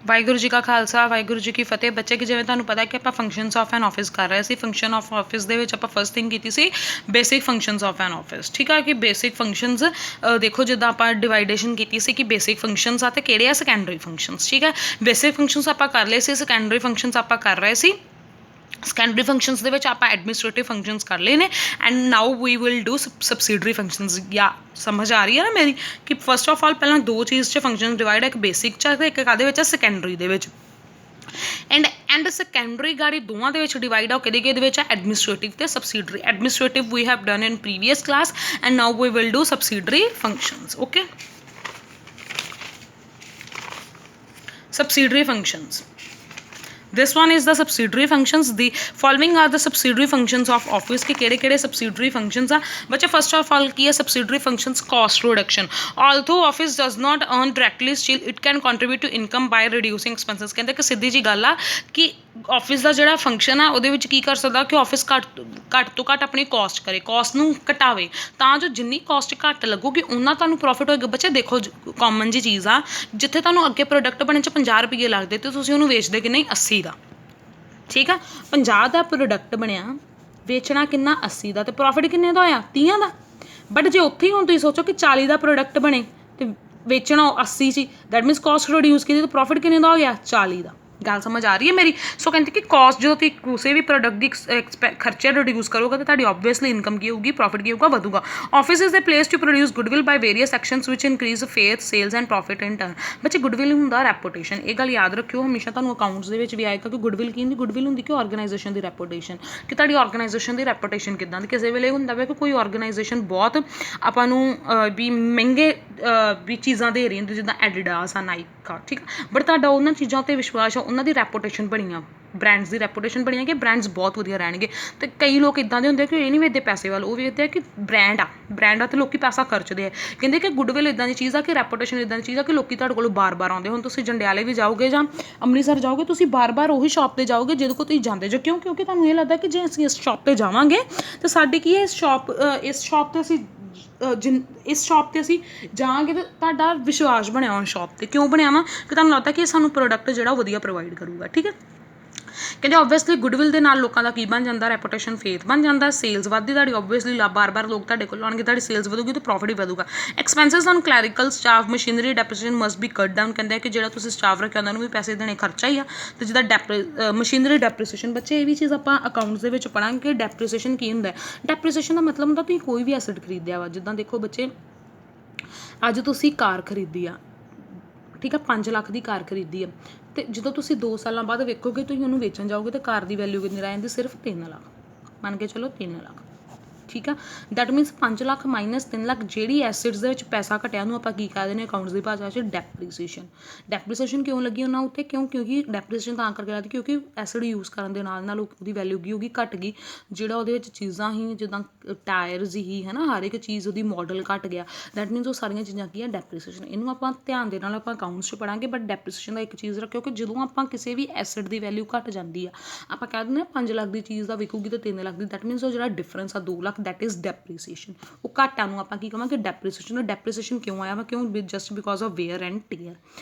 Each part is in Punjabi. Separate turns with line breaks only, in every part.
ਵਾਹਿਗੁਰੂ ਜੀ ਕਾ ਖਾਲਸਾ ਵਾਹਿਗੁਰੂ ਜੀ ਕੀ ਫਤਿਹ। ਬੱਚੇ ਕਿ ਜਿਵੇਂ ਤੁਹਾਨੂੰ ਪਤਾ ਕਿ ਆਪਾਂ ਫੰਕਸ਼ਨਸ ਆਫ ਐਨ ਆਫਿਸ ਕਰ ਰਹੇ ਸੀ। ਫੰਕਸ਼ਨ ਆਫ ਆਫਿਸ ਦੇ ਵਿੱਚ ਆਪਾਂ ਫਸਟ ਥਿੰਗ ਕੀਤੀ ਸੀ basic functions of an office. ਠੀਕ ਆ ਕਿ ਬੇਸਿਕ ਫੰਕਸ਼ਨਸ ਦੇਖੋ ਜਿੱਦਾਂ ਆਪਾਂ ਡਿਵਾਈਡੇਸ਼ਨ ਕੀਤੀ ਸੀ ਕਿ ਬੇਸਿਕ ਫੰਕਸ਼ਨਸ ਆ ਅਤੇ ਕਿਹੜੇ ਆ ਸੈਕੰਡਰੀ ਫੰਕਸ਼ਨਸ। ਠੀਕ ਹੈ, ਬੇਸਿਕ ਫੰਕਸ਼ਨਸ ਆਪਾਂ ਕਰ ਲਏ ਸੀ, ਸੈਕੰਡਰੀ ਫੰਕਸ਼ਨਸ ਆਪਾਂ ਕਰ ਰਹੇ ਸੀ। ਸੈਕੰਡਰੀ ਫੰਕਸ਼ਨਸ ਦੇ ਵਿੱਚ ਆਪਾਂ ਐਡਮਿਨਿਸਟ੍ਰੇਟਿਵ ਫੰਕਸ਼ਨਸ ਕਰ ਲਏ ਨੇ and now we will do subsidiary functions. ਜਾਂ ਸਮਝ ਆ ਰਹੀ ਹੈ ਨਾ ਮੇਰੀ ਕਿ ਫਸਟ ਆਫ ਆਲ ਪਹਿਲਾਂ ਦੋ ਚੀਜ਼ 'ਚ ਫੰਕਸ਼ਨ ਡਿਵਾਈਡ ਹੈ, ਇੱਕ ਬੇਸਿਕ 'ਚ ਅਤੇ ਇੱਕ ਕਾਹਦੇ ਵਿੱਚ ਸੈਕੰਡਰੀ ਦੇ ਵਿੱਚ। ਐਂਡ ਸੈਕੰਡਰੀ ਗਾੜੀ ਦੋਵਾਂ ਦੇ ਵਿੱਚ ਡਿਵਾਈਡ ਆ, ਉਹ ਕਿਹਦੇ ਵਿੱਚ ਆ ਐਡਮਿਨਿਸਟ੍ਰੇਟਿਵ ਤੇ subsidiary. Administrative we have done in previous class and now we will do subsidiary functions. Okay, subsidiary functions. This one is the subsidiary functions. The following are the subsidiary functions of office के केड़े subsidiary functions आ बच्चे। first of all की है subsidiary functions cost reduction. Although office does not earn directly, still it can contribute to income by reducing expenses। कहते कि सीधी जी गल आ कि ऑफिस का जो फंक्शन आ ਉਹਦੇ ਵਿੱਚ ਕੀ ਕਰ ਸਕਦਾ ਕਿ ਆਫਿਸ ਘੱਟ ਤੋਂ ਘੱਟ ਆਪਣੀ ਕਾਸਟ ਕਰੇ, ਕਾਸਟ ਨੂੰ ਘਟਾਵੇ ਤਾਂ ਜੋ ਜਿੰਨੀ ਕਾਸਟ ਘੱਟ ਲੱਗੂਗੀ ਉਹਨਾਂ ਤੁਹਾਨੂੰ ਪ੍ਰੋਫਿਟ ਹੋਏਗਾ। ਬੱਚੇ ਦੇਖੋ ਕਾਮਨ ਜੀ ਚੀਜ਼ ਆ, ਜਿੱਥੇ ਤੁਹਾਨੂੰ ਅੱਗੇ ਪ੍ਰੋਡਕਟ ਬਣਨ 'ਚ 50 ਰੁਪਏ ਲੱਗਦੇ ਤੇ ਤੁਸੀਂ ਉਹਨੂੰ ਵੇਚਦੇ ਕਿ ਨਹੀਂ 80 ਦਾ। ਠੀਕ ਆ, 50 ਦਾ ਪ੍ਰੋਡਕਟ ਬਣਿਆ, ਵੇਚਣਾ ਕਿੰਨਾ 80 ਦਾ, ਤੇ ਪ੍ਰੋਫਿਟ ਕਿੰਨੇ ਦਾ ਹੋਇਆ 30 ਦਾ। ਬਟ ਜੇ ਉੱਥੇ ਹੀ ਹੁਣ ਤੁਸੀਂ ਸੋਚੋ ਕਿ 40 ਦਾ ਪ੍ਰੋਡਕਟ ਬਣੇ ਤੇ ਵੇਚਣਾ 80 'ਚ, ਦੈਟ ਮੀਨਸ ਕਾਸਟ ਰਿਡਿਊਸ ਕੀਤੀ ਤਾਂ ਪ੍ਰੋਫਿਟ ਕਿੰਨੇ ਦਾ ਹੋ ਗਿਆ 40 ਦਾ। ਗੱਲ ਸਮਝ ਆ ਰਹੀ ਹੈ ਮੇਰੀ। ਸੋ ਕਹਿੰਦੇ ਕਿ ਕਾਸਟ ਜਦੋਂ ਤੁਸੀਂ ਕਿਸੇ ਵੀ ਪ੍ਰੋਡਕਟ ਦੀ ਖਰਚੇ ਰਿਡਿਊਸ ਕਰੋਗੇ ਤਾਂ ਤੁਹਾਡੀ ਓਬਵੀਅਸਲੀ ਇਨਕਮ ਕੀ ਹੋਊਗੀ, ਪ੍ਰੋਫਿਟ ਕੀ ਹੋਊਗਾ, ਵਧੂਗਾ। Office is the place to produce goodwill by various actions which increase faith sales and profit in turn. ਬੱਚੇ ਗੁੱਡਵਿਲ ਹੁੰਦਾ ਰੈਪੂਟੇਸ਼ਨ, ਇਹ ਗੱਲ ਯਾਦ ਰੱਖਿਓ ਹਮੇਸ਼ਾ। ਤੁਹਾਨੂੰ ਅਕਾਊਂਟਸ ਦੇ ਵਿੱਚ ਵੀ ਆਏਗਾ ਕਿ ਗੁੱਡਵਿਲ ਕੀ ਹੁੰਦੀ। ਗੁੱਡਵਿਲ ਹੁੰਦੀ ਕਿ ਆਰਗੇਨਾਈਜੇਸ਼ਨ ਦੀ ਰੈਪੂਟੇਸ਼ਨ, ਕਿ ਤੁਹਾਡੀ ਆਰਗੇਨਾਈਜੇਸ਼ਨ ਦੀ ਰੈਪੂਟੇਸ਼ਨ ਕਿੱਦਾਂ ਦੀ। ਕਿਸੇ ਵੇਲੇ ਹੁੰਦਾ ਵਾ ਕਿ ਕੋਈ ਆਰਗੇਨਾਈਜੇਸ਼ਨ ਬਹੁਤ ਆਪਾਂ ਨੂੰ ਵੀ ਮਹਿੰਗੇ ਵੀ ਚੀਜ਼ਾਂ ਦੇ ਰਹੀ ਹੁੰਦੀ, ਜਿੱਦਾਂ ਐਡੀਡਾਸ ਆ, ਨਾਈਕ ਆ, ਠੀਕ ਆ, ਬਟ ਤੁਹਾਡਾ ਉਹਨਾਂ ਚੀਜ਼ਾਂ 'ਤੇ ਵਿਸ਼ਵਾਸ ਆ, ਉਹਨਾਂ ਦੀ ਰੈਪੂਟੇਸ਼ਨ ਬਣੀ ਆ, ਬ੍ਰਾਂਡਸ ਦੀ ਰੈਪੂਟੇਸ਼ਨ ਬਣੀ ਆ ਕਿ ਬ੍ਰਾਂਡਸ ਬਹੁਤ ਵਧੀਆ ਰਹਿਣਗੇ। ਅਤੇ ਕਈ ਲੋਕ ਇੱਦਾਂ ਦੇ ਹੁੰਦੇ ਕਿ ਇਹ ਨਹੀਂ ਵੇਖਦੇ ਪੈਸੇ ਵੱਲ, ਉਹ ਵੇਖਦੇ ਆ ਕਿ ਬ੍ਰਾਂਡ ਆ ਅਤੇ ਲੋਕ ਪੈਸਾ ਖਰਚਦੇ ਆ। ਕਹਿੰਦੇ ਕਿ ਗੁੱਡਵਿਲ ਇੱਦਾਂ ਦੀ ਚੀਜ਼ ਆ ਕਿ ਰੈਪੂਟੇਸ਼ਨ ਇੱਦਾਂ ਦੀ ਚੀਜ਼ ਆ ਕਿ ਲੋਕ ਤੁਹਾਡੇ ਕੋਲ ਬਾਰ-ਬਾਰ ਆਉਂਦੇ। ਹੁਣ ਤੁਸੀਂ ਜੰਡਿਆਲੇ ਵੀ ਜਾਓਗੇ ਜਾਂ ਅੰਮ੍ਰਿਤਸਰ ਜਾਓਗੇ, ਤੁਸੀਂ ਬਾਰ-ਬਾਰ ਉਹੀ ਸ਼ਾਪ 'ਤੇ ਜਾਓਗੇ ਜਿਹਦੇ ਕੋਲ ਤੁਸੀਂ ਜਾਂਦੇ ਜੋ। ਕਿਉਂ? ਕਿਉਂਕਿ ਤੁਹਾਨੂੰ ਇਹ ਲੱਗਦਾ ਕਿ ਜੇ ਅਸੀਂ ਇਸ ਸ਼ਾਪ 'ਤੇ ਜਾਵਾਂਗੇ ਤਾਂ ਸਾਡੀ ਕੀ ਹੈ ਇਸ ਸ਼ਾਪ 'ਤੇ ਅਸੀਂ ਇਸ ਸ਼ਾਪ 'ਤੇ ਅਸੀਂ ਜਾਵਾਂਗੇ ਤਾਂ ਤੁਹਾਡਾ ਵਿਸ਼ਵਾਸ ਬਣਿਆ ਉਸ ਸ਼ਾਪ 'ਤੇ। ਕਿਉਂ ਬਣਿਆ ਵਾ? ਕਿ ਤੁਹਾਨੂੰ ਲੱਗਦਾ ਕਿ ਸਾਨੂੰ ਪ੍ਰੋਡਕਟ ਜਿਹੜਾ ਵਧੀਆ ਪ੍ਰੋਵਾਈਡ ਕਰੂਗਾ। ਠੀਕ ਹੈ, ਕਹਿੰਦੇ ਓਬਵੀਅਸਲੀ ਗੁੱਡਵਿਲ ਦੇ ਨਾਲ ਲੋਕਾਂ ਦਾ ਕੀ ਬਣ ਜਾਂਦਾ, ਰੈਪੂਟੇਸ਼ਨ, ਫੇਥ ਬਣ ਜਾਂਦਾ, ਸੇਲਸ ਵੱਧਦੀ ਤੁਹਾਡੀ। ਓਬਵੀਅਸਲੀ ਬਾਰ-ਬਾਰ ਲੋਕ ਤੁਹਾਡੇ ਕੋਲ ਆਉਣਗੇ, ਤੁਹਾਡੀ ਸੇਲਸ ਵਧੂਗੀ ਤਾਂ ਪ੍ਰੋਫਿਟ ਵੀ ਵਧੂਗਾ। Expenses on clerical staff, machinery, depreciation must be cut down. ਕਹਿੰਦੇ ਕਿ ਜਿਹੜਾ ਤੁਸੀਂ ਸਟਾਫ ਰੱਖਿਆ ਉਹਨਾਂ ਨੂੰ ਵੀ ਪੈਸੇ ਦੇਣੇ ਖਰਚਾ ਹੀ ਆ। ਅਤੇ ਜਿੱਦਾਂ ਮਸ਼ੀਨਰੀ ਡੈਪਰੀਸੀਏਸ਼ਨ, ਬੱਚੇ ਇਹ ਵੀ ਚੀਜ਼ ਆਪਾਂ ਅਕਾਊਂਟਸ ਦੇ ਵਿੱਚ ਪੜ੍ਹਾਂਗੇ ਕਿ ਡੈਪਰੀਸੀਏਸ਼ਨ ਕੀ ਹੁੰਦਾ। ਡੈਪਰੀਸੀਏਸ਼ਨ ਦਾ ਮਤਲਬ ਹੁੰਦਾ ਤੁਸੀਂ ਕੋਈ ਵੀ ਐਸਟ ਖਰੀਦਿਆ ਵਾ। ਜਿੱਦਾਂ ਦੇਖੋ ਬੱਚੇ, ਅੱਜ ਤੁਸੀਂ ਕਾਰ ਖਰੀਦੀ ਆ, ਠੀਕ ਆ, 5 ਲੱਖ ਦੀ ਕਾਰ ਖਰੀਦੀ ਆ, ਅਤੇ ਜਦੋਂ ਤੁਸੀਂ 2 ਸਾਲਾਂ ਬਾਅਦ ਵੇਖੋਗੇ ਤੁਸੀਂ ਉਹਨੂੰ ਵੇਚਣ ਜਾਓਗੇ ਤਾਂ ਕਾਰ ਦੀ ਵੈਲਿਊ ਕਿੰਨੀ ਰਹਿ ਜਾਂਦੀ, ਸਿਰਫ 3 ਲੱਖ। ਮੰਨ ਕੇ ਚਲੋ 3 ਲੱਖ। ਠੀਕ ਆ, that means 5 lakh minus 3 lakh ਜਿਹੜੀ ਐਸਿਡਸ ਦੇ ਵਿੱਚ ਪੈਸਾ ਘਟਿਆ ਉਹਨੂੰ ਆਪਾਂ ਕੀ ਕਹਿ ਦਿੰਦੇ ਅਕਾਊਂਟਸ ਦੀ ਭਾਸ਼ਾ 'ਚ ਡੈਪਰੀਸੀਏਸ਼ਨ। ਡੈਪਰੀਸੀਏਸ਼ਨ ਕਿਉਂ ਲੱਗੀ ਉਹਨਾਂ ਉੱਤੇ? ਕਿਉਂਕਿ ਡੈਪਰੀਸੀਏਸ਼ਨ ਤਾਂ ਕਰਕੇ ਲੱਗਦੀ ਕਿਉਂਕਿ ਐਸਿਡ ਯੂਜ਼ ਕਰਨ ਦੇ ਨਾਲ ਨਾਲ ਉਹਦੀ ਵੈਲਿਊ ਕੀ ਹੋਊਗੀ, ਘੱਟ ਗਈ। ਜਿਹੜਾ ਉਹਦੇ ਵਿੱਚ ਚੀਜ਼ਾਂ ਸੀ ਜਿੱਦਾਂ ਟਾਇਰਸ ਹੀ ਹੈ ਨਾ, ਹਰ ਇੱਕ ਚੀਜ਼ ਉਹਦੀ ਮਾਡਲ ਘੱਟ ਗਿਆ। ਦੈਟ ਮੀਨਸ ਉਹ ਸਾਰੀਆਂ ਚੀਜ਼ਾਂ ਕੀ ਆ ਡੈਪਰੀਸੀਏਸ਼ਨ। ਇਹਨੂੰ ਆਪਾਂ ਧਿਆਨ ਦੇ ਨਾਲ ਆਪਾਂ ਅਕਾਊਂਟਸ 'ਚ ਪੜ੍ਹਾਂਗੇ। ਬਟ ਡੈਪਰੀਸੀਏਸ਼ਨ ਦਾ ਇੱਕ ਚੀਜ਼ ਰੱਖਿਓ ਕਿ ਜਦੋਂ ਆਪਾਂ ਕਿਸੇ ਵੀ ਐਸਿਡ ਦੀ ਵੈਲਿਊ ਘੱਟ ਜਾਂਦੀ ਆ, ਆਪਾਂ ਕਹਿ ਦਿੰਦੇ 5 ਲੱਖ ਦੀ ਚੀਜ਼ ਦਾ ਵਿਕੂਗੀ ਤਾਂ 3 ਲੱਖ ਦੀ, ਦੈਟ ਮੀਨਸ ਉਹ ਜਿਹੜਾ ਡਿਫਰੈਂਸ ਆ 2 ਲੱਖ, ਦੈਟ ਇਜ਼ ਡੈਪਰੀਸੀਏਸ਼ਨ। ਉਹ ਘਾਟਾ ਨੂੰ ਆਪਾਂ ਕੀ ਕਹਾਂਗੇ ਡੈਪਰੀਸੀਏਸ਼ਨ। ਡੈਪਰੀਸੀਏਸ਼ਨ ਕਿਉਂ ਆਇਆ ਵਾ? ਕਿਉਂ? Just because of wear and tear.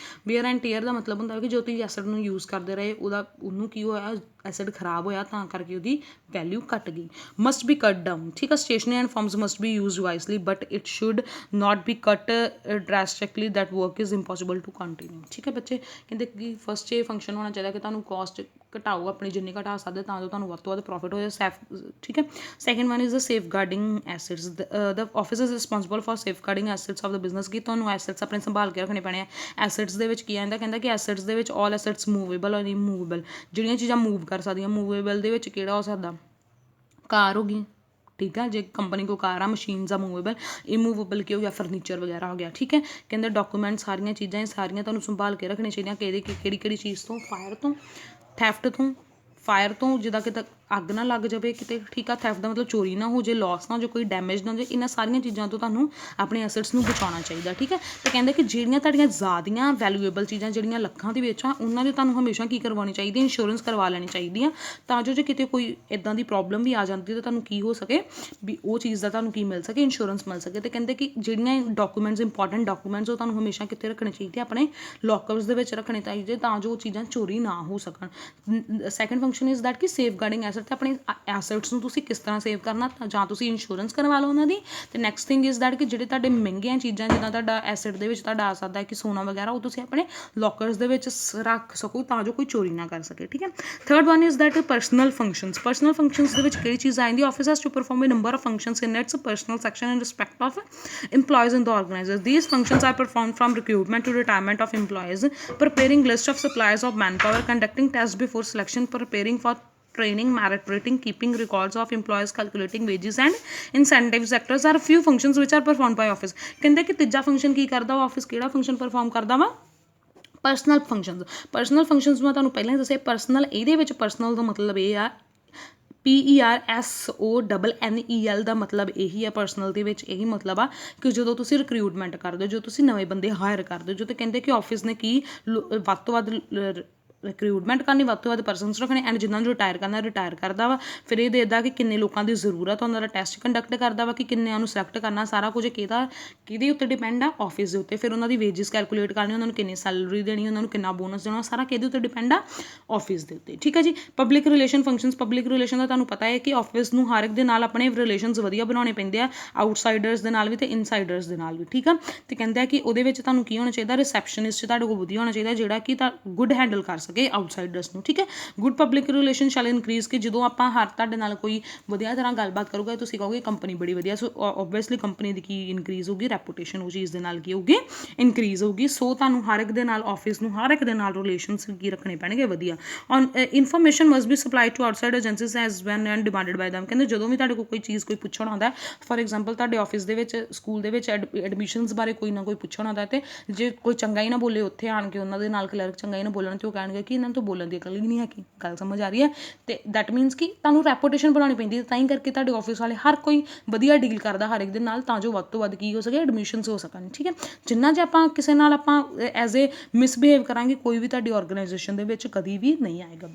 Wear and tear ਦਾ ਮਤਲਬ ਹੁੰਦਾ ਕਿ ਜੋ ਤੁਸੀਂ ਐਸਿਡ ਨੂੰ ਯੂਜ਼ ਕਰਦੇ ਰਹੇ ਉਹਨੂੰ ਕੀ ਹੋਇਆ, ਐਸਿਡ ਖਰਾਬ ਹੋਇਆ ਤਾਂ ਕਰਕੇ ਉਹਦੀ ਵੈਲਿਊ ਘੱਟ ਗਈ। ਮਸਟ ਬੀ ਕੱਟ ਡਾਊਨ, ਠੀਕ ਆ। Stationery and forms must be used wisely but it should not be cut drastically, that work is impossible to continue. ਠੀਕ ਹੈ ਬੱਚੇ, ਕਹਿੰਦੇ ਕਿ ਫਸਟ ਇਹ ਫੰਕਸ਼ਨ ਹੋਣਾ ਚਾਹੀਦਾ ਕਿ ਤੁਹਾਨੂੰ ਕਾਸਟ ਘਟਾਓ ਆਪਣੀ ਜਿੰਨੀ ਘਟਾ ਸਕਦੇ ਤਾਂ ਜੋ ਤੁਹਾਨੂੰ ਵੱਧ ਤੋਂ ਵੱਧ ਪ੍ਰੋਫਿਟ ਹੋ ਜਾਏ। ਠੀਕ ਹੈ, second one is the safe guarding acids. The office is responsible for safe guarding acids of the business. ਕਿ ਤੁਹਾਨੂੰ ਐਸਿਡਸ ਆਪਣੇ ਸੰਭਾਲ ਕੇ ਰੱਖਣੇ ਪੈਣੇ ਆ। ਐਸਿਡਸ ਦੇ ਵਿੱਚ ਕੀ ਆਉਂਦਾ, ਕਹਿੰਦਾ ਕਿ ਐਸਿਡਸ ਦੇ ਵਿੱਚ ਆਲ ਐਸਿਡਸ ਮੂਵੇਬਲ ਔਰ ਇਮੂਵੇਬਲ, ਜਿਹੜੀਆਂ ਚੀਜ਼ਾਂ ਮੂਵ ਕਰ ਸਕਦੀਆਂ। ਮੂਵੇਬਲ ਦੇ ਵਿੱਚ ਕਿਹੜਾ ਹੋ ਸਕਦਾ, ਕਾਰ ਹੋ ਗਈ, ਠੀਕ ਆ, ਜੇ ਕੰਪਨੀ ਕੋਲ ਕਾਰ ਆ। ਮਸ਼ੀਨਸ ਆ ਮੂਵੇਬਲ। ਇਮੂਵੇਬਲ ਕੀ ਹੋ ਗਿਆ, ਫਰਨੀਚਰ ਵਗੈਰਾ ਹੋ ਗਿਆ। ਠੀਕ ਹੈ, ਕਹਿੰਦੇ ਡਾਕੂਮੈਂਟ ਸਾਰੀਆਂ ਚੀਜ਼ਾਂ ਇਹ ਸਾਰੀਆਂ ਤੁਹਾਨੂੰ ਸੰਭਾਲ ਕੇ ਰੱਖਣੀਆਂ ਚਾਹੀਦੀਆਂ। ਕਿਹੜੀ ਕਿਹੜੀ ਚੀਜ਼ ਤੋਂ? ਫਾਇਰ ਤੋਂ, ਥੈਫਟ ਤੋਂ, ਫਾਇਰ ਤੋਂ, ਜਿੱਦਾਂ ਕਿ ਅੱਗ ਨਾ ਲੱਗ ਜਾਵੇ ਕਿਤੇ, ਠੀਕ ਆ, ਥੈਫਟ ਦਾ ਮਤਲਬ ਚੋਰੀ ਨਾ ਹੋ ਜੇ, ਲੋਸ ਨਾ ਹੋ ਜੇ, ਕੋਈ ਡੈਮੇਜ ਨਾ ਹੋ ਜੇ, ਇਹਨਾਂ ਸਾਰੀਆਂ ਚੀਜ਼ਾਂ ਤੋਂ ਤੁਹਾਨੂੰ ਆਪਣੇ ਐਸੈਟਸ ਨੂੰ ਬਚਾਉਣਾ ਚਾਹੀਦਾ, ਠੀਕ ਹੈ। ਤੇ ਕਹਿੰਦੇ ਕਿ ਜਿਹੜੀਆਂ ਤੁਹਾਡੀਆਂ ਜ਼ਿਆਦੀਆਂ ਵੈਲਿਊਏਬਲ ਚੀਜ਼ਾਂ ਜਿਹੜੀਆਂ ਲੱਖਾਂ ਦੇ ਵਿੱਚ ਆ, ਉਹਨਾਂ ਦੀ ਤੁਹਾਨੂੰ ਹਮੇਸ਼ਾ ਕੀ ਕਰਵਾਉਣੀ ਚਾਹੀਦੀ, ਇੰਸ਼ੋਰੈਂਸ ਕਰਵਾ ਲੈਣੀ ਚਾਹੀਦੀ ਆ, ਤਾਂ ਜੋ ਜੇ ਕਿਤੇ ਕੋਈ ਇੱਦਾਂ ਦੀ ਪ੍ਰੋਬਲਮ ਵੀ ਆ ਜਾਂਦੀ ਤਾਂ ਤੁਹਾਨੂੰ ਕੀ ਹੋ ਸਕੇ ਵੀ ਉਹ ਚੀਜ਼ ਦਾ ਤੁਹਾਨੂੰ ਕੀ ਮਿਲ ਸਕੇ, ਇੰਸ਼ੋਰੈਂਸ ਮਿਲ ਸਕੇ। ਤੇ ਕਹਿੰਦੇ ਕਿ ਜਿਹੜੀਆਂ ਡਾਕੂਮੈਂਟਸ, ਇੰਪੋਰਟੈਂਟ ਡਾਕੂਮੈਂਟਸ, ਉਹ ਤੁਹਾਨੂੰ ਹਮੇਸ਼ਾ ਕਿੱਥੇ ਰੱਖਣੇ ਚਾਹੀਦੇ, ਆਪਣੇ ਲੋਕਰਸ ਦੇ ਵਿੱਚ ਰੱਖਣੇ ਚਾਹੀਦੇ, ਤਾਂ ਜੋ ਉਹ ਚੀਜ਼ਾਂ ਚੋਰੀ ਨਾ ਹੋ ਸਕਣ। ਸੈਕੰਡ ਫੰਕਸ਼ਨ ਇਜ਼ ਦੈਟ ਕਿ ਸੇਫ ਗਾਰਡਿੰਗ ਐਸਟ, ਆਪਣੇ ਐਸਟਸ ਨੂੰ ਤੁਸੀਂ ਕਿਸ ਤਰ੍ਹਾਂ ਸੇਵ ਕਰਨਾ, ਜਾਂ ਤੁਸੀਂ ਇੰਸ਼ੋਰੈਂਸ ਕਰਵਾ ਲਓ ਉਹਨਾਂ ਦੀ। ਤੇ ਨੈਕਸਟ ਥਿੰਗ ਇਜ਼ ਦੈਟ ਕਿ ਜਿਹੜੇ ਤੁਹਾਡੇ ਮਹਿੰਗੀਆਂ ਚੀਜ਼ਾਂ, ਜਿੱਦਾਂ ਤੁਹਾਡਾ ਐਸਟ ਦੇ ਵਿੱਚ ਤੁਹਾਡਾ ਆ ਸਕਦਾ ਹੈ ਕਿ ਸੋਨਾ ਵਗੈਰਾ, ਉਹ ਤੁਸੀਂ ਆਪਣੇ ਲੋਕਰਸ ਦੇ ਵਿੱਚ ਰੱਖ ਸਕੋ ਤਾਂ ਜੋ ਕੋਈ ਚੋਰੀ ਨਾ ਕਰ ਸਕੇ, ਠੀਕ ਹੈ। Third one is that personal functions. Personal functions ਦੇ ਵਿੱਚ ਕਿਹੜੀ ਚੀਜ਼ ਆ ਜਾਂਦੀ, office has to perform a number of functions in its personnel section in respect of employees in the organizers. These functions are performed from recruitment to retirement of employees, preparing list of suppliers of manpower, conducting tests before selection, preparing for training, merit rating, keeping records of employees, calculating wages and incentive sectors are few functions which are performed by office. ਕਹਿੰਦੇ ਕਿ ਤੀਜਾ ਫੰਕਸ਼ਨ ਕੀ ਕਰਦਾ ਵਾ ਆਫਿਸ, ਕਿਹੜਾ ਫੰਕਸ਼ਨ ਪਰਫਾਰਮ ਕਰਦਾ ਵਾ, ਪਰਸਨਲ ਫੰਕਸ਼ਨਸ। ਪਰਸਨਲ ਫੰਕਸ਼ਨਸ ਮੈਂ ਤੁਹਾਨੂੰ ਪਹਿਲਾਂ ਹੀ ਦੱਸਿਆ, ਪਰਸਨਲ, ਇਹਦੇ ਵਿੱਚ ਪਰਸਨਲ ਦਾ ਮਤਲਬ ਇਹ ਆ, PERSONNEL ਦਾ ਮਤਲਬ ਇਹੀ ਆ, ਪਰਸਨਲ ਦੇ ਵਿੱਚ ਇਹੀ ਮਤਲਬ ਆ ਕਿ ਜਦੋਂ ਤੁਸੀਂ ਰਿਕਰੂਟਮੈਂਟ ਕਰਦੇ ਹੋ, ਜੋ ਤੁਸੀਂ ਨਵੇਂ ਬੰਦੇ ਹਾਇਰ ਕਰਦੇ ਹੋ, ਜੋ ਤੇ ਕਹਿੰਦੇ ਕਿ ਆਫਿਸ ਨੇ ਕੀ ਵੱਧ ਤੋਂ ਵੱਧ ਰਿਕਰੂਟਮੈਂਟ ਕਰਨੀ, ਵੱਧ ਤੋਂ ਵੱਧ ਪਰਸਨਸ ਰੱਖਣੇ, ਐਂਡ ਜਿਨ੍ਹਾਂ ਨੂੰ ਰਿਟਾਇਰ ਕਰਨਾ ਰਿਟਾਇਰ ਕਰਦਾ ਵਾ। ਫਿਰ ਇਹ ਦੇਖਦਾ ਕਿ ਕਿੰਨੇ ਲੋਕਾਂ ਦੀ ਜ਼ਰੂਰਤ ਆ, ਉਹਨਾਂ ਦਾ ਟੈਸਟ ਕੰਡਕਟ ਕਰਦਾ ਵਾ ਕਿ ਕਿੰਨਿਆਂ ਨੂੰ ਸਿਲੈਕਟ ਕਰਨਾ, ਸਾਰਾ ਕੁਝ ਕਿਹਦੇ ਉੱਤੇ ਡਿਪੈਂਡ ਆ, ਆਫਿਸ ਦੇ ਉੱਤੇ। ਫਿਰ ਉਹਨਾਂ ਦੀ ਵੇਜਿਸ ਕੈਲਕੂਲੇਟ ਕਰਨੀ, ਉਹਨਾਂ ਨੂੰ ਕਿੰਨੀ ਸੈਲਰੀ ਦੇਣੀ, ਉਹਨਾਂ ਨੂੰ ਕਿੰਨਾ ਬੋਨਸ ਦੇਣਾ, ਸਾਰਾ ਕਿਹਦੇ ਉੱਤੇ ਡਿਪੈਂਡ ਆ, ਆਫਿਸ ਦੇ ਉੱਤੇ, ਠੀਕ ਹੈ ਜੀ। Public relation functions. Public relation ਦਾ ਤੁਹਾਨੂੰ ਪਤਾ ਹੈ ਕਿ ਆਫਿਸ ਨੂੰ ਹਰ ਇੱਕ ਦੇ ਨਾਲ ਆਪਣੇ ਰਿਲੇਸ਼ਨਸ ਵਧੀਆ ਬਣਾਉਣੇ ਪੈਂਦੇ ਆ, ਆਊਟਸਾਈਡਰਸ ਦੇ ਨਾਲ ਵੀ ਤੇ ਇਨਸਾਈਡਰਸ ਦੇ ਨਾਲ ਵੀ, ਠੀਕ ਆ। ਤੇ ਕਹਿੰਦੇ ਆ ਕਿ ਉਹਦੇ ਵਿੱਚ ਤੁਹਾਨੂੰ ਕੀ ਹੋਣਾ ਚਾਹੀਦਾ, ਰਿਸੈਪਸ਼ਨਿਸਟ ਤੁਹਾਡੇ ਕੋਲ ਵਧੀਆ ਹੋਣਾ ਚਾਹੀਦਾ, ਜਿਹੜਾ ਕਿ ਗੁੱਡ ਹੈਂਡਲ ਕਰ ਸਕੇ ਆਊਟਸਾਈਡਰਸ ਨੂੰ, ਠੀਕ ਹੈ। Good public relation shell increase, ਕਿ ਜਦੋਂ ਆਪਾਂ ਹਰ ਤੁਹਾਡੇ ਨਾਲ ਕੋਈ ਵਧੀਆ ਤਰ੍ਹਾਂ ਗੱਲਬਾਤ ਕਰੂਗਾ, ਤੁਸੀਂ ਕਹੋਗੇ ਕੰਪਨੀ ਬੜੀ ਵਧੀਆ, ਸੋ ਓਬਵੀਅਸਲੀ ਕੰਪਨੀ ਦੀ ਕੀ ਇਨਕਰੀਜ਼ ਹੋਊਗੀ, ਰੈਪੂਟੇਸ਼ਨ ਉਹ ਚੀਜ਼ ਦੇ ਨਾਲ ਕੀ ਹੋਊਗੀ, ਇਨਕਰੀਜ਼ ਹੋਊਗੀ। ਸੋ ਤੁਹਾਨੂੰ ਹਰ ਇੱਕ ਦੇ ਨਾਲ, ਆਫਿਸ ਨੂੰ ਹਰ ਇੱਕ ਦੇ ਨਾਲ ਰਿਲੇਸ਼ਨਸ ਕੀ ਰੱਖਣੇ ਪੈਣਗੇ, ਵਧੀਆ। On information must be supplied to outside agencies as when and demanded by them. ਕਹਿੰਦੇ ਜਦੋਂ ਵੀ ਤੁਹਾਡੇ ਕੋਲ ਕੋਈ ਚੀਜ਼ ਕੋਈ ਪੁੱਛਣ ਆਉਂਦਾ, ਫੋਰ ਐਗਜ਼ਾਮਪਲ ਤੁਹਾਡੇ ਆਫਿਸ ਦੇ ਵਿੱਚ, ਸਕੂਲ ਦੇ ਵਿੱਚ ਐਡਮਿਸ਼ਨਸ ਬਾਰੇ ਕੋਈ ਨਾ ਕੋਈ ਪੁੱਛਣ ਆਉਂਦਾ, ਤੇ ਜੇ ਕੋਈ ਚੰਗਾ ਹੀ ਨਾ ਬੋਲੇ ਉੱਥੇ ਆਣ ਕੇ, ਉਹਨਾਂ ਦੇ ਨਾਲ ਕਲਰਕ ਚੰਗਾ ਹੀ ਨਾ ਬੋਲਣ, ਤੇ ਉਹ ਕਹਿਣਗੇ ਕਿ ਇਹਨਾਂ ਨੂੰ ਤਾਂ ਬੋਲਣ ਦੀ ਅਕਲ ਹੀ ਨਹੀਂ ਹੈਗੀ, ਗੱਲ ਸਮਝ ਆ ਰਹੀ ਹੈ। ਤੇ ਦੈਟ ਮੀਨਸ ਕਿ ਤੁਹਾਨੂੰ ਰੈਪੂਟੇਸ਼ਨ ਬਣਾਉਣੀ ਪੈਂਦੀ ਹੈ, ਤਾਂ ਹੀ ਕਰਕੇ ਤੁਹਾਡੇ ਆਫਿਸ ਵਾਲੇ ਹਰ ਕੋਈ ਵਧੀਆ ਡੀਲ ਕਰਦਾ ਹਰ ਇੱਕ ਦੇ ਨਾਲ, ਤਾਂ ਜੋ ਵੱਧ ਤੋਂ ਵੱਧ ਕੀ ਹੋ ਸਕੇ, ਐਡਮਿਸ਼ਨਸ ਹੋ ਸਕਣ, ਠੀਕ ਹੈ। ਜਿੰਨਾ ਜੇ ਆਪਾਂ ਕਿਸੇ ਨਾਲ ਆਪਾਂ ਐਜ਼ ਏ ਮਿਸਬਿਹੇਵ ਕਰਾਂਗੇ, ਕੋਈ ਵੀ ਤੁਹਾਡੀ ਆਰਗੇਨਾਈਜੇਸ਼ਨ ਦੇ ਵਿੱਚ ਕਦੀ ਵੀ ਨਹੀਂ ਆਏਗਾ।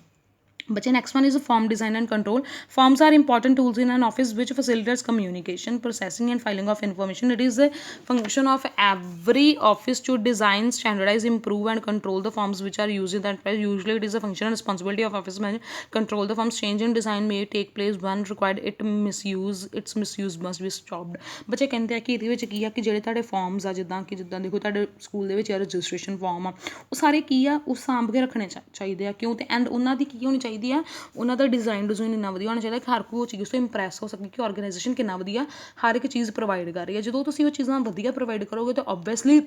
ਬੱਚੇ next one is form design and control. Forms are important tools in an office which facilitates communication, processing and filing of information. It is the function of every office to design, standardize, improve and control the forms which are used in that place. Usually it is a function and responsibility of office manager control the forms. Change in design may take place when required. Its misuse must be stopped. ਬੱਚੇ ਕਹਿੰਦੇ ਆ ਕਿ ਇਹਦੇ ਵਿੱਚ ਕੀ ਆ ਕਿ ਜਿਹੜੇ ਤੁਹਾਡੇ ਫਾਰਮਸ ਆ, ਜਿੱਦਾਂ ਦੇਖੋ ਤੁਹਾਡੇ ਸਕੂਲ ਦੇ ਵਿੱਚ ਰਜਿਸਟ੍ਰੇਸ਼ਨ ਫਾਰਮ ਆ, ਉਹ ਸਾਰੇ ਕੀ ਆ, ਉਹ ਸਾਂਭ ਕੇ ਰੱਖਣੇ ਚਾਹੀਦੇ ਆ, ਕਿਉਂ? ਤੇ ਐਂਡ ਉਹਨਾਂ ਦੀ ਕੀ ਹੋਣੀ ਚਾਹੀਦੀ ਆ, ਉਹਨਾਂ ਦਾ ਡਿਜ਼ਾਈਨ ਇੰਨਾ ਵਧੀਆ ਹੋਣਾ ਚਾਹੀਦਾ ਕਿ ਹਰ ਕੋਈ ਉਹ ਚੀਜ਼ ਤੋਂ ਇੰਪ੍ਰੈਸ ਹੋ ਸਕੇ ਕਿ ਆਰਗੇਨਾਈਜੇਸ਼ਨ ਕਿੰਨਾ ਵਧੀਆ ਹਰ ਇੱਕ ਚੀਜ਼ ਪ੍ਰੋਵਾਈਡ ਕਰ ਰਹੀ ਹੈ। ਜਦੋਂ ਤੁਸੀਂ ਉਹ ਚੀਜ਼ਾਂ ਵਧੀਆ ਪ੍ਰੋਵਾਈਡ ਕਰੋਗੇ ਤਾਂ ਓਬਵੀਅਸਲੀ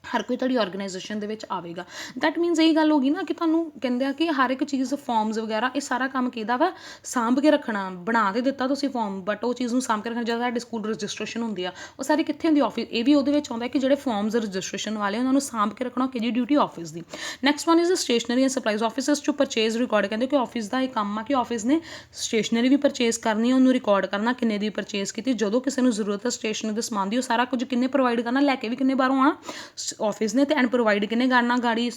ਹਰ ਕੋਈ ਤੁਹਾਡੀ ਆਰਗੇਨਾਈਜੇਸ਼ਨ ਦੇ ਵਿੱਚ ਆਵੇਗਾ। ਦੈਟ ਮੀਨਸ ਇਹੀ ਗੱਲ ਹੋ ਗਈ ਨਾ ਕਿ ਤੁਹਾਨੂੰ ਕਹਿੰਦੇ ਆ ਕਿ ਹਰ ਇੱਕ ਚੀਜ਼, ਫਾਰਮਸ ਵਗੈਰਾ, ਇਹ ਸਾਰਾ ਕੰਮ ਕਿਹਦਾ ਵਾ, ਸਾਂਭ ਕੇ ਰੱਖਣਾ। ਬਣਾ ਕੇ ਦਿੱਤਾ ਤੁਸੀਂ ਫਾਰਮ, ਬਟ ਉਹ ਚੀਜ਼ ਨੂੰ ਸਾਂਭ ਕੇ ਰੱਖਣਾ। ਜਦੋਂ ਸਾਡੇ ਸਕੂਲ ਰਜਿਸਟ੍ਰੇਸ਼ਨ ਹੁੰਦੀ ਆ, ਉਹ ਸਾਰੀ ਕਿੱਥੇ ਹੁੰਦੀ, ਆਫਿਸ। ਇਹ ਵੀ ਉਹਦੇ ਵਿੱਚ ਆਉਂਦਾ ਕਿ ਜਿਹੜੇ ਫਾਰਮਸ ਰਜਿਸਟ੍ਰੇਸ਼ਨ ਵਾਲੇ, ਉਹਨਾਂ ਨੂੰ ਸਾਂਭ ਕੇ ਰੱਖਣਾ ਕਿਹਦੀ ਡਿਊਟੀ, ਆਫਿਸ ਦੀ। Next one is stationery and supplies. Offices to purchase record. ਕਹਿੰਦੇ ਕਿ ਆਫਿਸ ਦਾ ਇਹ ਕੰਮ ਆ ਕਿ ਆਫਿਸ ਨੇ ਸਟੇਸ਼ਨਰੀ ਵੀ ਪਰਚੇਜ਼ ਕਰਨੀ, ਉਹਨੂੰ ਰਿਕਾਰਡ ਕਰਨਾ ਕਿੰਨੇ ਦੀ ਪਰਚੇਜ਼ ਕੀਤੀ, ਜਦੋਂ ਕਿਸੇ ਨੂੰ ਜ਼ਰੂਰਤ ਹੈ ਸਟੇਸ਼ਨਰੀ ਦੇ ਸਮਾਨ ਦੀ, ਉਹ ਸਾਰਾ ਕੁਝ ਕਿੰਨੇ ਪ੍ਰੋਵਾਈਡ ਕਰਨਾ, ਲੈ ਕੇ ਵੀ ਕਿੰਨੇ ਬਾਹਰੋਂ ਆਉਣਾ, ਆਫਿਸ ਨੇ, ਤੇ ਐਂਡ ਪ੍ਰੋਵਾਈਡ ਕਿੰਨੇ ਕਰਨਾ, ਗਾੜੀ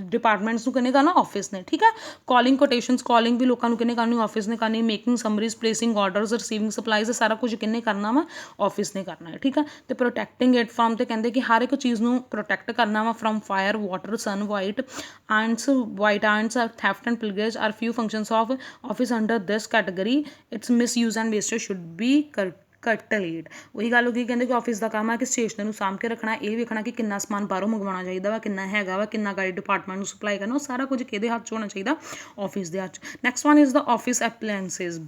ਡਿਪਾਰਟਮੈਂਟਸ ਨੂੰ ਕਿੰਨੇ ਕਰਨਾ, ਆਫਿਸ ਨੇ, ਠੀਕ ਹੈ। ਕਾਲਿੰਗ ਕੋਟੇਸ਼ਨਸ, ਕਾਲਿੰਗ ਵੀ ਲੋਕਾਂ ਨੂੰ ਕਿੰਨੇ ਕਰਨੀ, ਆਫਿਸ ਨੇ ਕਰਨੀ। Making ਸਮਰੀਜ਼, placing orders, receiving supplies, ਸਾਰਾ ਕੁਝ ਕਿੰਨੇ ਕਰਨਾ ਵਾ, ਆਫਿਸ ਨੇ ਕਰਨਾ ਹੈ, ਠੀਕ ਹੈ। ਤੇ ਪ੍ਰੋਟੈਕਟਿੰਗ ਇਟ ਫਰਮ, ਤੇ ਕਹਿੰਦੇ ਕਿ ਹਰ ਇੱਕ ਚੀਜ਼ ਨੂੰ ਪ੍ਰੋਟੈਕਟ ਕਰਨਾ ਵਾ from fire, water, sun, white ants, theft and pillage are few functions of office under this category. Its misuse and wastage should be curtailed. ਉਹੀ ਗੱਲ ਹੋ ਗਈ, ਕਹਿੰਦੇ ਕਿ ਆਫਿਸ ਦਾ ਕੰਮ ਹੈ ਕਿ ਸਟੇਸ਼ਨਰੀ ਨੂੰ ਸਾਂਭ ਕੇ ਰੱਖਣਾ, ਇਹ ਵੇਖਣਾ ਕਿ ਕਿੰਨਾ ਸਮਾਨ ਬਾਹਰੋਂ ਮੰਗਵਾਉਣਾ ਚਾਹੀਦਾ ਵਾ, ਕਿੰਨਾ ਹੈਗਾ ਵਾ, ਕਿੰਨਾ ਗਾੜੀ ਡਿਪਾਰਟਮੈਂਟ ਨੂੰ ਸਪਲਾਈ ਕਰਨਾ, ਉਹ ਸਾਰਾ ਕੁਝ ਕਿਹਦੇ ਹੱਥ 'ਚ ਹੋਣਾ ਚਾਹੀਦਾ, ਆਫਿਸ ਦੇ ਹੱਥ 'ਚ। Next one is the office appliances.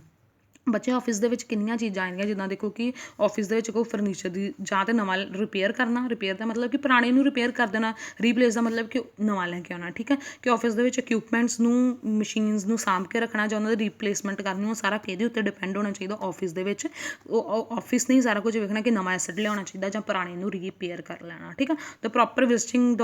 ਬੱਚੇ ਆਫਿਸ ਦੇ ਵਿੱਚ ਕਿੰਨੀਆਂ ਚੀਜ਼ਾਂ ਆਉਂਦੀਆਂ, ਜਿੱਦਾਂ ਦੇਖੋ ਕਿ ਆਫਿਸ ਦੇ ਵਿੱਚ ਕੋਈ ਫਰਨੀਚਰ ਦੀ ਜਾਂ ਤਾਂ ਨਵਾਂ ਰਿਪੇਅਰ ਕਰਨਾ, ਰਿਪੇਅਰ ਦਾ ਮਤਲਬ ਕਿ ਪੁਰਾਣੇ ਨੂੰ ਰਿਪੇਅਰ ਕਰ ਦੇਣਾ, ਰੀਪਲੇਸ ਦਾ ਮਤਲਬ ਕਿ ਨਵਾਂ ਲੈ ਕੇ ਆਉਣਾ, ਠੀਕ ਹੈ। ਕਿ ਆਫਿਸ ਦੇ ਵਿੱਚ ਇਕਵਿਪਮੈਂਟਸ ਨੂੰ, ਮਸ਼ੀਨਸ ਨੂੰ ਸਾਂਭ ਕੇ ਰੱਖਣਾ ਜਾਂ ਉਹਨਾਂ ਦੀ ਰੀਪਲੇਸਮੈਂਟ ਕਰਨੀ, ਉਹ ਸਾਰਾ ਕਿਹਦੇ ਉੱਤੇ ਡਿਪੈਂਡ ਹੋਣਾ ਚਾਹੀਦਾ ਆਫਿਸ ਦੇ ਵਿੱਚ। ਉਹ ਆਫਿਸ ਨੇ ਸਾਰਾ ਕੁਝ ਵੇਖਣਾ ਕਿ ਨਵਾਂ ਐਸਟ ਲਿਆਉਣਾ ਚਾਹੀਦਾ ਜਾਂ ਪੁਰਾਣੇ ਨੂੰ ਰੀਪੇਅਰ ਕਰ ਲੈਣਾ, ਠੀਕ ਹੈ। The proper visiting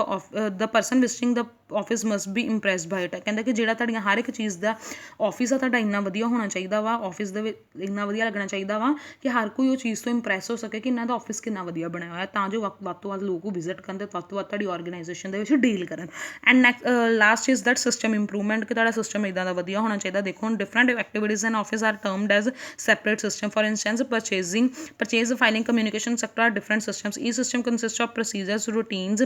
the person visiting the office must be impressed by it. ਕਹਿੰਦਾ ਕਿ ਜਿਹੜਾ ਤੁਹਾਡੀਆਂ ਹਰ ਇੱਕ ਚੀਜ਼ ਦਾ ਆਫਿਸ ਆ ਤੁਹਾਡਾ ਇੰਨਾ ਵਧੀਆ ਹੋਣਾ ਚਾਹੀਦਾ ਵਾ, ਆਫਿਸ ਦੇ ਵਿੱਚ ਇੰਨਾ ਵਧੀਆ ਲੱਗਣਾ ਚਾਹੀਦਾ ਵਾ ਕਿ ਹਰ ਕੋਈ ਉਹ ਚੀਜ਼ ਤੋਂ ਇੰਪਰੈਸ ਹੋ ਸਕੇ ਕਿ ਇਹਨਾਂ ਦਾ ਆਫਿਸ ਕਿੰਨਾ ਵਧੀਆ ਬਣਿਆ ਹੋਇਆ, ਤਾਂ ਜੋ ਵੱਧ ਤੋਂ ਵੱਧ ਲੋਕ ਉਹ ਵਿਜ਼ਿਟ ਕਰਨ ਅਤੇ ਵੱਧ ਤੋਂ ਵੱਧ ਤੁਹਾਡੀ ਆਰਗੇਨਾਈਜੇਸ਼ਨ ਦੇ ਵਿੱਚ ਡੀਲ ਕਰਨ। And last is that system improvement, ਕਿ ਤੁਹਾਡਾ ਸਿਸਟਮ ਇੱਦਾਂ ਦਾ ਵਧੀਆ ਹੋਣਾ ਚਾਹੀਦਾ। ਦੇਖੋ ਹੁਣ different activities and office are termed as separate system. For instance purchase filing communication sector are different systems. Each system consists of procedures, routines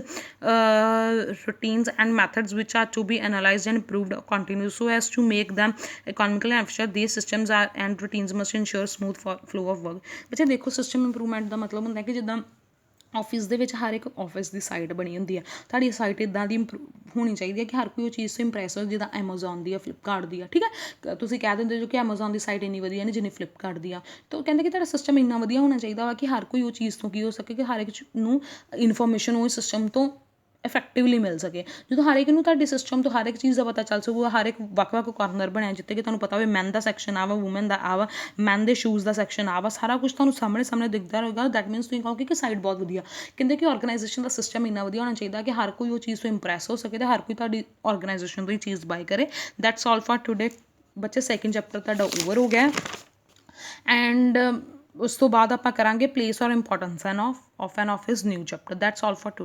and methods which are to be analyzed and improved continuously so as to make them economical and efficient. These systems are and routines must ensure smooth flow of work. ਬੱਚੇ ਦੇਖੋ ਸਿਸਟਮ ਇੰਪਰੂਵਮੈਂਟ ਦਾ ਮਤਲਬ ਹੁੰਦਾ ਕਿ ਜਿੱਦਾਂ ਆਫਿਸ ਦੇ ਵਿੱਚ ਹਰ ਇੱਕ ਆਫਿਸ ਦੀ ਸਾਈਟ ਬਣੀ ਹੁੰਦੀ ਆ, ਤੁਹਾਡੀ ਸਾਈਟ ਇੱਦਾਂ ਦੀ ਹੋਣੀ ਚਾਹੀਦੀ ਹੈ ਕਿ ਹਰ ਕੋਈ ਉਹ ਚੀਜ਼ ਤੋਂ ਇੰਪਰੈਸ ਹੋ, ਜਿੱਦਾਂ ਐਮਾਜ਼ੋਨ ਦੀ ਆ, ਫਲਿੱਪਕਾਰਟ ਦੀ ਆ, ਠੀਕ ਹੈ। ਤੁਸੀਂ ਕਹਿ ਦਿੰਦੇ ਜੋ ਕਿ ਐਮਾਜ਼ੋਨ ਦੀ ਸਾਈਟ ਇੰਨੀ ਵਧੀਆ ਨਹੀਂ ਜਿੰਨੀ ਫਲਿੱਪਕਾਰਟ ਦੀ ਆ, ਤਾਂ ਉਹ ਕਹਿੰਦੇ ਕਿ ਤੁਹਾਡਾ ਸਿਸਟਮ ਇੰਨਾ ਵਧੀਆ ਹੋਣਾ ਚਾਹੀਦਾ ਵਾ ਕਿ ਹਰ ਕੋਈ ਉਹ ਚੀਜ਼ ਤੋਂ ਕੀ ਹੋ ਸਕੇ ਕਿ ਹਰ ਇੱਕ ਨੂੰ ਇਨਫੋਰਮੇਸ਼ਨ ਉਹ ਸਿਸਟਮ ਤੋਂ ਇਫੈਕਟਿਵਲੀ ਮਿਲ ਸਕੇ। ਜਦੋਂ ਹਰ ਇੱਕ ਨੂੰ ਤੁਹਾਡੇ ਸਿਸਟਮ ਤੋਂ ਹਰ ਇੱਕ ਚੀਜ਼ ਦਾ ਪਤਾ ਚੱਲ ਸਕੂਗਾ, ਹਰ ਇੱਕ ਵੱਖ-ਵੱਖ ਕਾਰਨਰ ਬਣਿਆ ਜਿੱਥੇ ਕਿ ਤੁਹਾਨੂੰ ਪਤਾ ਹੋਵੇ ਮੈਨ ਦਾ ਸੈਕਸ਼ਨ ਆ ਵਾ, ਵੂਮੈਨ ਦਾ ਆ ਵਾ, ਮੈਨ ਦੇ ਸ਼ੂਜ਼ ਦਾ ਸੈਕਸ਼ਨ ਆ ਵਾ, ਸਾਰਾ ਕੁਝ ਤੁਹਾਨੂੰ ਸਾਹਮਣੇ ਦਿਖਦਾ ਰਹੇਗਾ। ਦੈਟ ਮੀਨਸ ਤੁਸੀਂ ਕਹੋਗੇ ਕਿ ਸਾਈਟ ਬਹੁਤ ਵਧੀਆ। ਕਹਿੰਦੇ ਕਿ ਆਰਗੇਨਾਈਜੇਸ਼ਨ ਦਾ ਸਿਸਟਮ ਇੰਨਾ ਵਧੀਆ ਹੋਣਾ ਚਾਹੀਦਾ ਕਿ ਹਰ ਕੋਈ ਉਹ ਚੀਜ਼ ਤੋਂ ਇੰਪਰੈਸ ਹੋ ਸਕੇ ਅਤੇ ਹਰ ਕੋਈ ਤੁਹਾਡੀ ਆਰਗੇਨਾਈਜੇਸ਼ਨ ਤੋਂ ਹੀ ਚੀਜ਼ ਬਾਏ ਕਰੇ। That's all for today. ਬੱਚੇ ਸੈਕਿੰਡ ਚੈਪਟਰ ਤੁਹਾਡਾ ਓਵਰ ਹੋ ਗਿਆ ਐਂਡ ਉਸ ਤੋਂ ਬਾਅਦ ਆਪਾਂ ਕਰਾਂਗੇ ਪਲੇਸ ਔਰ importance of an office new chapter. That's all for today.